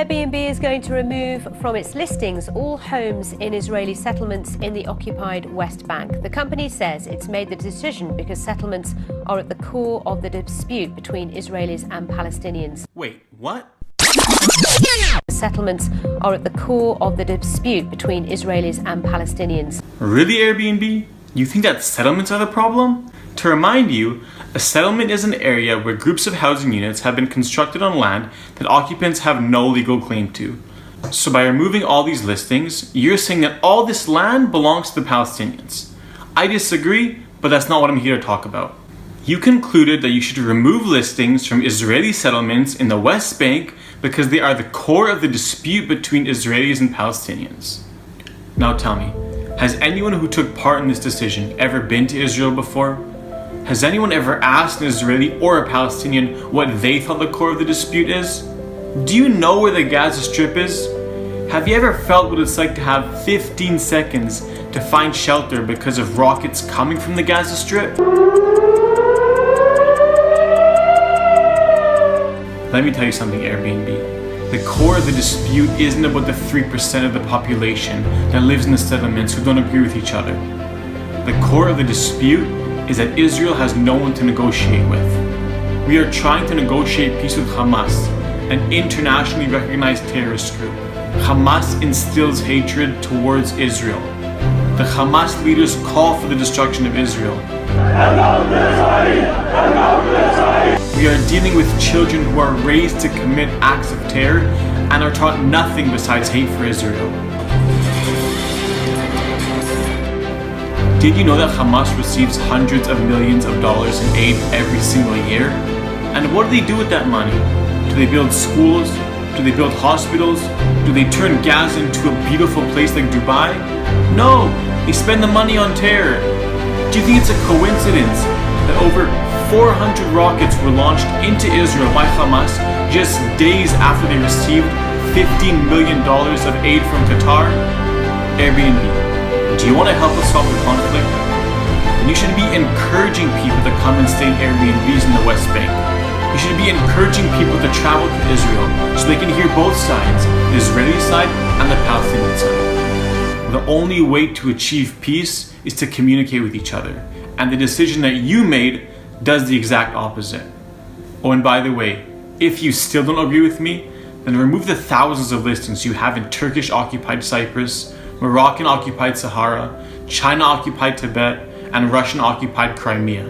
Airbnb is going to remove from its listings all homes in Israeli settlements in the occupied West Bank. The company says it's made the decision because settlements are at the core of the dispute between Israelis and Palestinians. Wait, what? Settlements are at the core of the dispute between Israelis and Palestinians. Really, Airbnb? You think that settlements are the problem? To remind you, a settlement is an area where groups of housing units have been constructed on land that occupants have no legal claim to. So by removing all these listings, you're saying that all this land belongs to the Palestinians. I disagree, but that's not what I'm here to talk about. You concluded that you should remove listings from Israeli settlements in the West Bank because they are the core of the dispute between Israelis and Palestinians. Now tell me, has anyone who took part in this decision ever been to Israel before? Has anyone ever asked an Israeli or a Palestinian what they thought the core of the dispute is? Do you know where the Gaza Strip is? Have you ever felt what it's like to have 15 seconds to find shelter because of rockets coming from the Gaza Strip? Let me tell you something, Airbnb. The core of the dispute isn't about the 3% of the population that lives in the settlements who don't agree with each other. The core of the dispute is that Israel has no one to negotiate with. We are trying to negotiate peace with Hamas, an internationally recognized terrorist group. Hamas instills hatred towards Israel. The Hamas leaders call for the destruction of Israel. We are dealing with children who are raised to commit acts of terror and are taught nothing besides hate for Israel. Did you know that Hamas receives hundreds of millions of dollars in aid every single year? And what do they do with that money? Do they build schools? Do they build hospitals? Do they turn Gaza into a beautiful place like Dubai? No, they spend the money on terror. Do you think it's a coincidence that over 400 rockets were launched into Israel by Hamas just days after they received $15 million of aid from Qatar? Airbnb, do you want to help us solve the conflict? Then you should be encouraging people to come and stay in Airbnbs in the West Bank. You should be encouraging people to travel to Israel so they can hear both sides, the Israeli side and the Palestinian side. The only way to achieve peace is to communicate with each other, and the decision that you made does the exact opposite. Oh, and by the way, if you still don't agree with me, then remove the thousands of listings you have in Turkish-occupied Cyprus, Moroccan-occupied Sahara, China-occupied Tibet, and Russian-occupied Crimea.